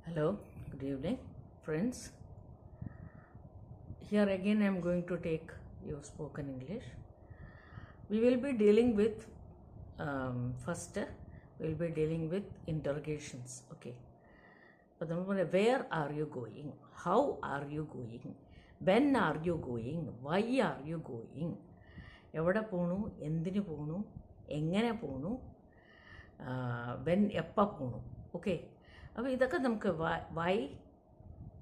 Hello, good evening, friends. Here again I am going to take your spoken English. We will be dealing with first we will be dealing with interrogations. Okay. But where are you going? How are you going? When are you going? Why are you going? എവിടെ പോണു, എന്തിനു പോണു, എങ്ങനെ പോണു, when എപ്പോൾ പോണു. Okay, അപ്പോൾ ഇതൊക്കെ നമുക്ക് why,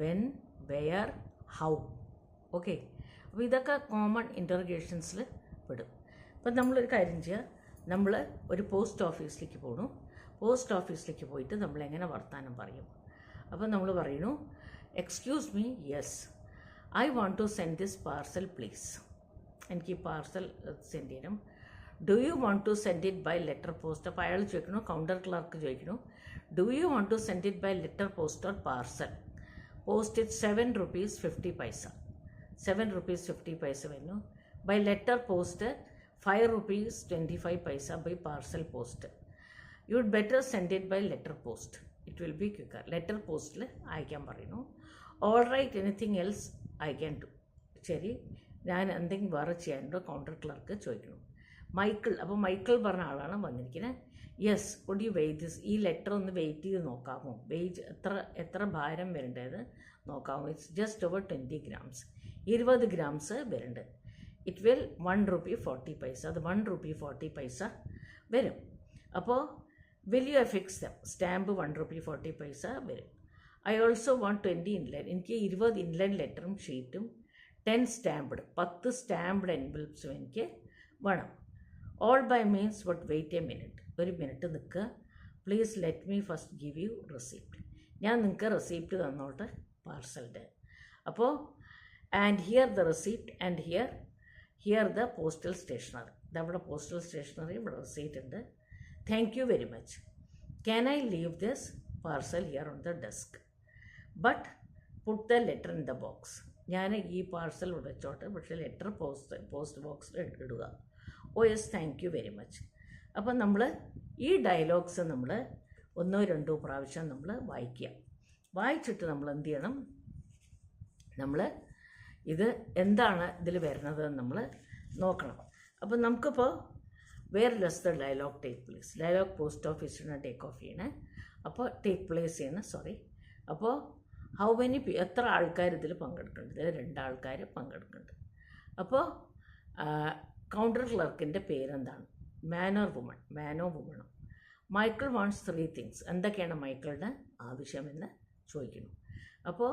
when, where, how. Okay, അപ്പോൾ ഇതൊക്കെ കോമൺ ഇൻ്റർഗേഷൻസിൽ പെടും. അപ്പം നമ്മളൊരു കാര്യം ചെയ്യുക, നമ്മൾ ഒരു പോസ്റ്റ് ഓഫീസിലേക്ക് പോകണു. പോസ്റ്റ് ഓഫീസിലേക്ക് പോയിട്ട് നമ്മളെങ്ങനെ വർത്താനം പറയും. അപ്പോൾ നമ്മൾ പറയണു, excuse me, yes, I want to send this parcel please. എനിക്ക് ഈ പാർസൽ സെൻഡ് ചെയ്യണം. Do you want to send it by letter post. അപ്പോൾ അയാൾ ചോദിക്കണു, കൗണ്ടർ ക്ലർക്ക് ചോദിക്കണു, do you want to send it by letter post or parcel. Post it 7 rupees 50 paise. 7 rupees 50 paise വരുന്നു. By letter post 5 rupees 25 paise by parcel post. You would better send it by letter post, it will be quicker. Letter പോസ്റ്റിൽ അയക്കാൻ പറയുന്നു. All right, anything else I can do. ശരി, ഞാൻ എന്തെങ്കിലും വേറെ ചെയ്യാനുണ്ടോ, counter clerk ചോദിക്കണം. മൈക്കിൾ, അപ്പോൾ മൈക്കിൾ പറഞ്ഞ ആളാണ് വന്നിരിക്കുന്നത്. Yes, would you weight this. ഈ ലെറ്റർ ഒന്ന് വെയിറ്റ് ചെയ്ത് നോക്കാമോ, വെയിറ്റ് എത്ര ഭാരം വരേണ്ടത് നോക്കാമോ. It's just over 20 grams, 20 grams വരേണ്ടത്. It will 1 rupee 40 paise. അത് 1 rupee 40 paise വരും. അപ്പോൾ will you fix dum. Stamp 1 rupee 40 paise വരും. I also want 20 inline. എനിക്ക് 20 ഇൻലൈൻ ലെറ്ററും ഷീറ്റും 10 സ്റ്റാമ്പ്ഡ്, 10 സ്റ്റാമ്പ്ഡ് എൻവലപ്സും എനിക്ക് വേണം. All by means what wait a minute. ഒരു മിനിറ്റ് നിൽക്കുക. Please let me first give you receipt. ഞാൻ നിങ്ങൾക്ക് റെസിപ്റ്റ് തന്നോട്ടെ പാർസലിൻ്റെ. അപ്പോൾ and here the receipt and here the postal stationery. ഇതവിടെ പോസ്റ്റൽ സ്റ്റേഷനറി, ഇവിടെ റെസിപ്റ്റ് ഉണ്ട്. Thank you very much. Can I leave this parcel here on the desk, but put the letter in the box. ഞാൻ ഈ parcel വെച്ചോട്ടെ, പക്ഷേ letter post ബോക്സിൽ ഇടുക. Oh yes, thank you very much. അപ്പം നമ്മൾ ഈ ഡയലോഗ്സ് നമ്മൾ 1-2 പ്രാവശ്യം നമ്മൾ വായിക്കുക. വായിച്ചിട്ട് നമ്മൾ എന്ത് ചെയ്യണം, നമ്മൾ ഇത് എന്താണ് ഇതിൽ വരുന്നത് നമ്മൾ നോക്കണം. അപ്പം നമുക്കിപ്പോൾ where less the dialogue take place. Dialogue post ഓഫീസിന് ടേക്ക് ഓഫ് ചെയ്യണേ. അപ്പോൾ ടേക്ക് പ്ലേസ് ചെയ്യണം, സോറി. അപ്പോൾ ഹൗ മെനി എത്ര ആൾക്കാർ ഇതിൽ പങ്കെടുക്കുന്നുണ്ട്. ഇതിൽ 2 ആൾക്കാർ പങ്കെടുക്കുന്നുണ്ട്. അപ്പോൾ കൗണ്ടർ ക്ലർക്കിൻ്റെ പേരെന്താണ്, മാനോ വുമണോ. Michael wants 3 things. എന്തൊക്കെയാണ് മൈക്കിളിൻ്റെ ആവശ്യമെന്ന് ചോദിക്കുന്നു. അപ്പോൾ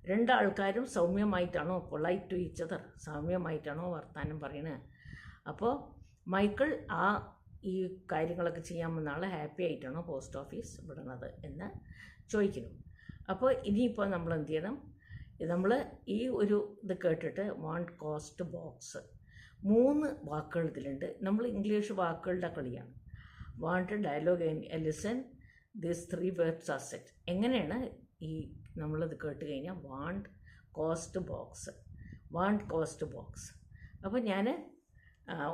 2 ആൾക്കാരും സൗമ്യമായിട്ടാണോ, പൊളൈറ്റ് ടു ഈച്ച് അതർ, സൗമ്യമായിട്ടാണോ വർത്താനം പറയുന്നത്. അപ്പോൾ മൈക്കിൾ ഈ കാര്യങ്ങളൊക്കെ ചെയ്യാമെന്ന ആൾ ഹാപ്പി ആയിട്ടാണോ പോസ്റ്റ് ഓഫീസ് വിടുന്നത് എന്ന് ചോദിക്കുന്നു. അപ്പോൾ ഇനിയിപ്പോൾ നമ്മൾ എന്ത് ചെയ്യണം, നമ്മൾ ഈ ഒരു ഇത് കേട്ടിട്ട് വാണ്ട് കോസ്റ്റ് ബോക്സ് 3 വാക്കുകൾ ഇതിലുണ്ട്. നമ്മൾ ഇംഗ്ലീഷ് വാക്കുകളുടെ കളിയാണ്. Want, dialogue, listen, this 3 words are set. എങ്ങനെയാണ് ഈ നമ്മളിത് കേട്ട് കഴിഞ്ഞാൽ വാണ്ട് കോസ്റ്റ് ബോക്സ്. അപ്പോൾ ഞാൻ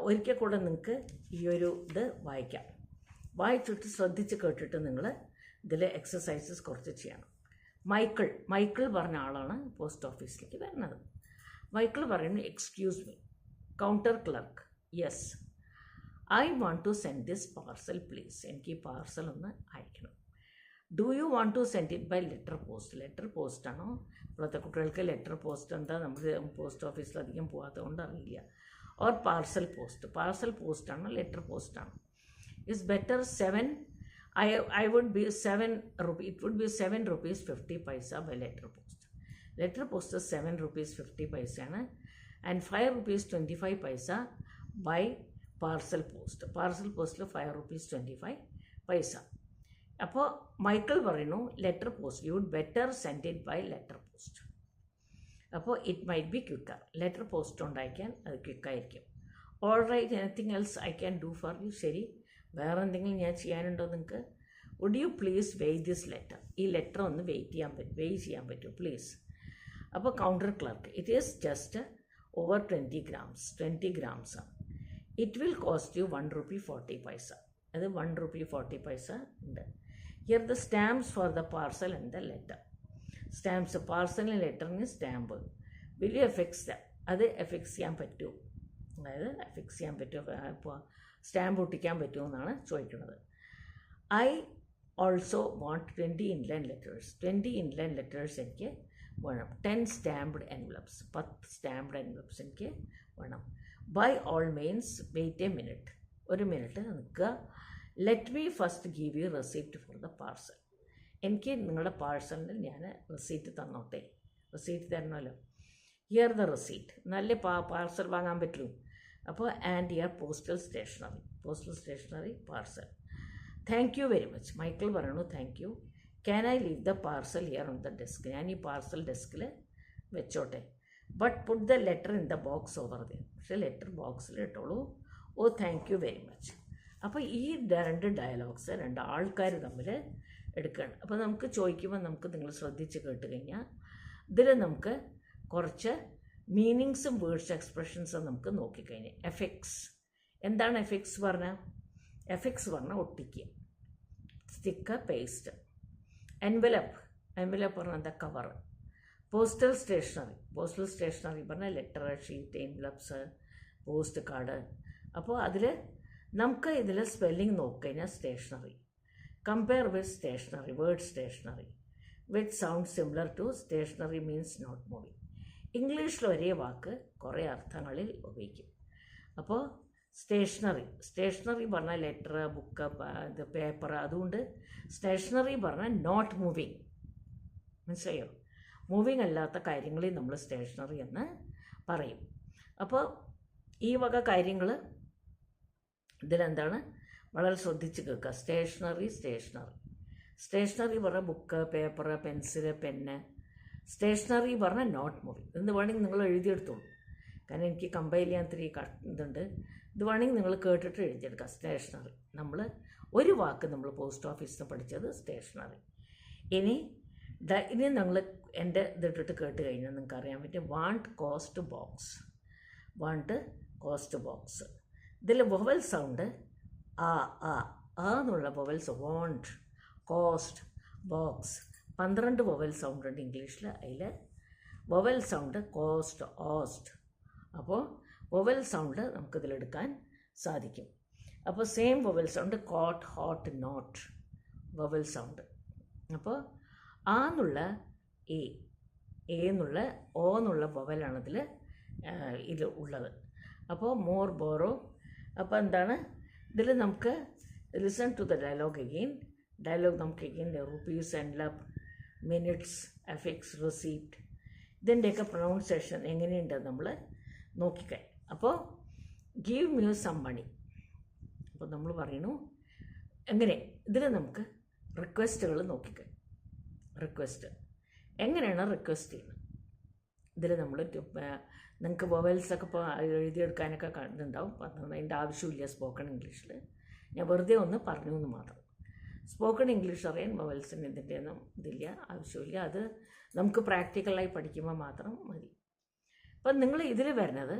ഒരിക്കൽ കൂടെ നിങ്ങൾക്ക് ഈ ഒരു ഇത് വായിക്കാം. വായിച്ചിട്ട് ശ്രദ്ധിച്ച് കേട്ടിട്ട് നിങ്ങൾ ഇതിൽ എക്സസൈസസ് കുറച്ച് ചെയ്യണം. മൈക്കിൾ പറഞ്ഞ ആളാണ് പോസ്റ്റ് ഓഫീസിലേക്ക് വരുന്നത്. മൈക്കിൾ പറയുന്നു, excuse me counter clerk, yes, I want to send this parcel please. എനിക്ക് ഈ പാർസൽ ഒന്ന് അയക്കണം. Do you want to send it by letter post. Letter പോസ്റ്റാണോ, ഇപ്പോഴത്തെ കുട്ടികൾക്ക് ലെറ്റർ പോസ്റ്റ് എന്താ, നമുക്ക് പോസ്റ്റ് ഓഫീസിൽ അധികം പോകാത്തതുകൊണ്ട് അറിയില്ല. ഓർ പാർസൽ പോസ്റ്റാണോ ലെറ്റർ പോസ്റ്റാണോ. It's better 7. I would be 7 rupees. It would be 7 rupees 50 paise by letter post. Letter post is 7 rupees 50 paise and 5 rupees 25 paise by parcel post. Parcel post 5 rupees 25 paise. അപ്പോൾ മൈക്കിൾ പറയുന്നു, letter post, you would better send it by letter post. അപ്പോൾ it might be quicker. Letter post ഉണ്ടായിരിക്കാൻ അത് ക്വിക്കായിരിക്കും. All right, anything else I can do for you. ശരി, വേറെ എന്തെങ്കിലും ഞാൻ ചെയ്യാനുണ്ടോ നിങ്ങൾക്ക്. Would you please weight this letter. ഈ ലെറ്റർ ഒന്ന് വെയിറ്റ് ചെയ്യാൻ പറ്റുമോ പ്ലീസ്. അപ്പോൾ counter clerk, it is just over 20 grams. It will cost you 1 rupee 40 paise. അത് 1 rupee 40 paise ഉണ്ട്. Here the stamps for the parcel and the letter. Stamps പാർസലിന് ലെറ്ററിന് stamp. Will you affix the? അത് affix ചെയ്യാൻ പറ്റുമോ? അതായത് affix ചെയ്യാൻ പറ്റുമോ, ഇപ്പോൾ സ്റ്റാമ്പ് ഒട്ടിക്കാൻ പറ്റുമോ എന്നാണ് ചോദിക്കുന്നത്. I also want 20 inline letters. 20 inline letters എനിക്ക് വേണം. 10 സ്റ്റാമ്പ്ഡ് എൻവലപ്സ്. 10 സ്റ്റാമ്പ്ഡ് എൻവലപ്സ് എനിക്ക് വേണം. By all means wait a minute. ഒരു മിനിറ്റ് നിൽക്കുക. Let me first give you receipt for the parcel. എനിക്ക് നിങ്ങളുടെ പാഴ്സലിന് ഞാൻ റെസീറ്റ് തന്നോട്ടെ. റെസീറ്റ് തരണമല്ലോ. Here the receipt. നല്ല പാർസൽ വാങ്ങാൻ പറ്റുള്ളൂ. അപ്പോൾ and here postal stationery. Postal stationery parcel. Thank you very much. Michael പറയണു thank you. Can I leave the parcel here on the desk? ഞാൻ ഈ പാർസൽ ഡെസ്കിൽ വെച്ചോട്ടെ. But put the letter in the box over the. പക്ഷേ letter ബോക്സിൽ ഇട്ടോളൂ. ഓ thank you very much. അപ്പോൾ ഈ 2 ഡയലോഗ്സ് 2 ആൾക്കാർ തമ്മിൽ എടുക്കുകയാണ്. അപ്പോൾ നമുക്ക് ചോദിക്കുമ്പോൾ നമുക്ക് നിങ്ങൾ ശ്രദ്ധിച്ച് കേട്ട് കഴിഞ്ഞാൽ ഇതിൽ നമുക്ക് കുറച്ച് മീനിങ്സും വേർഡ്സ് എക്സ്പ്രഷൻസും നമുക്ക് നോക്കിക്കഴിഞ്ഞാൽ എഫിക്സ്. എന്താണ് എഫിക്സ് പറഞ്ഞാൽ? എഫിക്സ് പറഞ്ഞാൽ ഒട്ടിക്കുക, സ്റ്റിക്കർ, പേസ്റ്റ്. എൻവലപ്പ്. എൻവലപ്പ് പറഞ്ഞാൽ എന്താ? Cover. Postal stationery. Postal stationery പറഞ്ഞാൽ letter, sheet, envelopes, post card. അപ്പോൾ അതിൽ നമുക്ക് ഇതിൽ സ്പെല്ലിംഗ് നോക്കിക്കഴിഞ്ഞാൽ stationery. Compare with stationery. Word stationery which sound similar to stationary means not moving. ഇംഗ്ലീഷിൽ ഒരേ വാക്ക് കുറേ അർത്ഥങ്ങളിൽ ഉപയോഗിക്കും. അപ്പോൾ സ്റ്റേഷനറി. സ്റ്റേഷനറി പറഞ്ഞാൽ ലെറ്റർ, ബുക്ക്, ഇത് പേപ്പർ. അതുകൊണ്ട് സ്റ്റേഷനറി പറഞ്ഞാൽ നോട്ട് മൂവിങ്. മനസ്സിലായോ? മൂവിങ് അല്ലാത്ത കാര്യങ്ങളെ നമ്മൾ സ്റ്റേഷനറി എന്ന് പറയും. അപ്പോൾ ഈ വക കാര്യങ്ങൾ ഇതിലെന്താണ് വളരെ ശ്രദ്ധിച്ച് കേൾക്കുക. സ്റ്റേഷനറി. സ്റ്റേഷനറി. സ്റ്റേഷനറി പറഞ്ഞാൽ book, paper, pencil, pen. Stationery പറഞ്ഞാൽ നോട്ട് മൂവിങ്. ഇത് വേണമെങ്കിൽ നിങ്ങൾ എഴുതിയെടുത്തോളൂ. കാരണം എനിക്ക് കമ്പൈൽ ചെയ്യാൻ ഇത്തിരി ഇതുണ്ട്. ഇത് വേണമെങ്കിൽ നിങ്ങൾ കേട്ടിട്ട് എഴുതിയെടുക്കുക. സ്റ്റേഷനറി. നമ്മൾ ഒരു വാക്ക് നമ്മൾ പോസ്റ്റ് ഓഫീസിൽ നിന്ന് പഠിച്ചത് സ്റ്റേഷനറി. ഇനി നിങ്ങൾ എൻ്റെ ഇതിട്ടിട്ട് കേട്ട് കഴിഞ്ഞാൽ നിങ്ങൾക്ക് അറിയാൻ പറ്റും. Want cost box. Want cost box. ഇതിൽ വൊവൽ സൗണ്ട് ആ എന്നുള്ള vowels. Want, cost, box. 12 vowel sound ഉണ്ട് ഇംഗ്ലീഷിൽ. അതിൽ വൊവൽ സൗണ്ട് കോസ്റ്റ്, ഓസ്റ്റ്. അപ്പോൾ വൊവൽ സൗണ്ട് നമുക്കിതിലെടുക്കാൻ സാധിക്കും. അപ്പോൾ same vowel sound cot, hot, not. Vowel sound. അപ്പോൾ ആ എന്നുള്ള എ എന്നുള്ള ഓ എന്നുള്ള വൊവലാണ് ഇതിൽ ഉള്ളത്. അപ്പോൾ മോർ, ബോറോ. അപ്പോൾ എന്താണ് ഇതിൽ നമുക്ക് listen to the dialogue again. Dialogue നമുക്ക് again rupees, envelope, minutes, affix, receipt. ഇതിൻ്റെയൊക്കെ പ്രൊണൗൺസിയേഷൻ എങ്ങനെയുണ്ട് നമ്മൾ നോക്കിക്കഴിഞ്ഞു. അപ്പോൾ ഗീവ് മീ സം മണി. അപ്പോൾ നമ്മൾ പറയുന്നു എങ്ങനെ. ഇതിൽ നമുക്ക് റിക്വസ്റ്റുകൾ നോക്കിക്കഴിഞ്ഞു. റിക്വസ്റ്റ് എങ്ങനെയാണ് റിക്വസ്റ്റ് ചെയ്യുന്നത്? ഇതിൽ നമ്മൾ നിങ്ങൾക്ക് വൊവൽസൊക്കെ ഇപ്പോൾ എഴുതിയെടുക്കാനൊക്കെ ഇതുണ്ടാവും. അതിൻ്റെ ആവശ്യമില്ല സ്പോക്കൺ ഇംഗ്ലീഷിൽ. ഞാൻ വെറുതെ ഒന്ന് പറഞ്ഞു എന്ന് മാത്രം. സ്പോക്കൺ ഇംഗ്ലീഷ് അറിയാൻ വൊവൽസിന് ഇതിൻ്റെ ഒന്നും ഇതില്ല, ആവശ്യമില്ല. അത് നമുക്ക് പ്രാക്ടിക്കലായി പഠിക്കുമ്പോൾ മാത്രം മതി. അപ്പം നിങ്ങൾ ഇതിൽ വരുന്നത്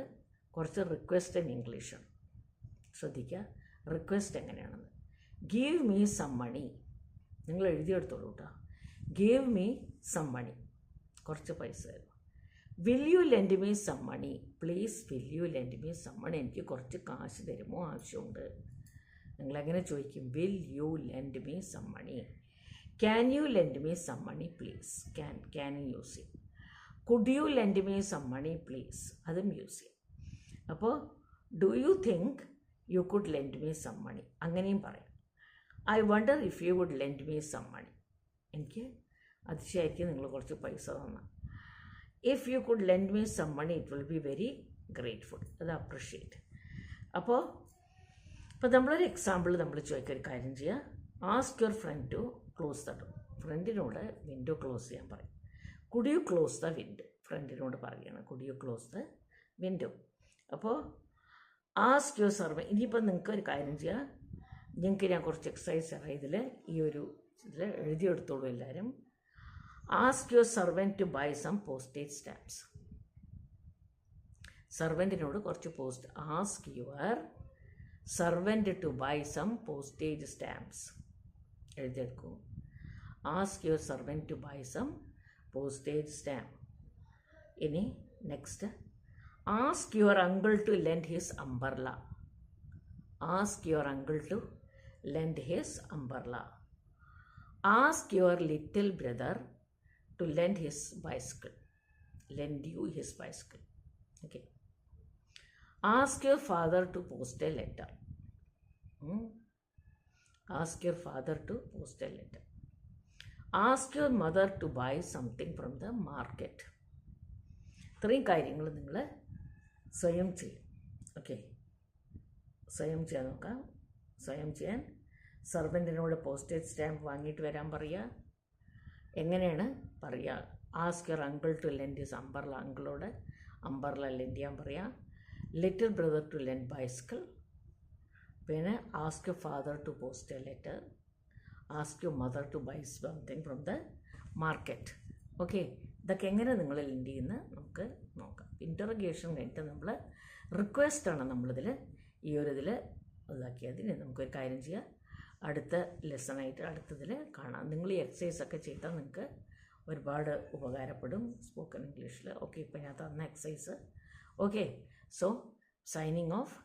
കുറച്ച് റിക്വസ്റ്റ് ഇൻ ഇംഗ്ലീഷാണ്. ശ്രദ്ധിക്കുക റിക്വസ്റ്റ് എങ്ങനെയാണെന്ന്. Give me some money. നിങ്ങൾ എഴുതിയെടുത്തോളൂ കേട്ടോ. Give me some money. കുറച്ച് പൈസ തരും. Will you lend me some money please. Will you lend me some money. എനിക്ക് കുറച്ച് കാശ് തരുമോ, ആവശ്യമുണ്ട്. നിങ്ങളെങ്ങനെ ചോദിക്കും? Will you lend me some money. Can you lend me some money please. Can use ചെയ്യും. Could you lend me some money please, അതും use ചെയ്യും. അപ്പോൾ do you think you could lend me some money അങ്ങനെയും പറയാം. I wonder if you would lend me some money. എനിക്ക് അതിശയായിരിക്കും നിങ്ങൾ കുറച്ച് പൈസ തന്നാൽ. If you could lend me some money it will be very grateful. അത് അപ്രിഷ്യേറ്റ്. അപ്പോൾ നമ്മളൊരു എക്സാമ്പിൾ നമ്മൾ ചോദിക്കൊരു കാര്യം ചെയ്യുക. Ask your friend to close the door. ഫ്രണ്ടിനോട് വിൻഡോ ക്ലോസ് ചെയ്യാൻ പറയും. Could you close the window. ഫ്രണ്ടിനോട് പറയുകയാണ് could you close the window. അപ്പോൾ ആസ്ക് യുവർ സർവൻറ്റ്. ഇനിയിപ്പോൾ നിങ്ങൾക്ക് ഒരു കാര്യം ചെയ്യുക. നിങ്ങൾക്ക് ഞാൻ കുറച്ച് എക്സസൈസ് തരാം. ഇതിൽ എഴുതിയെടുത്തോളൂ എല്ലാവരും. Ask your servant to buy some postage stamps. സർവൻറ്റിനോട് കുറച്ച് ask your servant to buy some postage stamps. എഴുതിയെടുക്കൂ. Ask your servant to buy some postage stamp. ഇനി next, ask your uncle to lend his umbrella. Ask your uncle to lend his umbrella. Ask your little brother to lend his bicycle. Lend you his bicycle. Okay. Ask your father to post a letter. Ask your father to post a letter. Ask your mother to buy something from the market. ഇത്രയും കാര്യങ്ങൾ നിങ്ങൾ സ്വയം ചെയ്യും. Okay, സ്വയം ചെയ്യാൻ നോക്കാം. സ്വയം ചെയ്യാൻ സർവൻറ്റിനോട് പോസ്റ്റേജ് സ്റ്റാമ്പ് വാങ്ങിയിട്ട് വരാൻ പറയുക. എങ്ങനെയാണ് പറയുക? Ask your uncle to lend his umbrella. അങ്കിളോട് അംബർല ലെൻഡ് ചെയ്യാൻ പറയുക. Little brother to lend bicycle. പിന്നെ ask your father to post a letter. Ask your mother to buy something from the market. Okay, ഇതൊക്കെ എങ്ങനെ നിങ്ങൾ lent ചെയ്യുന്ന നമുക്ക് നോക്കാം. ഇൻറ്ററഗേഷൻ കഴിഞ്ഞിട്ട് നമ്മൾ റിക്വസ്റ്റാണ് നമ്മളിതിൽ ഈ ഒരു ഇതിൽ ഇതാക്കിയത്. ഇനി നമുക്കൊരു കാര്യം ചെയ്യാം, അടുത്ത ലെസണായിട്ട് അടുത്തതിൽ കാണാം. നിങ്ങൾ ഈ എക്സസൈസൊക്കെ ചെയ്താൽ നിങ്ങൾക്ക് ഒരുപാട് ഉപകാരപ്പെടും സ്പോക്കൺ ഇംഗ്ലീഷിൽ. ഓക്കെ, ഇപ്പം ഞാൻ തന്ന exercise. Okay, so signing off.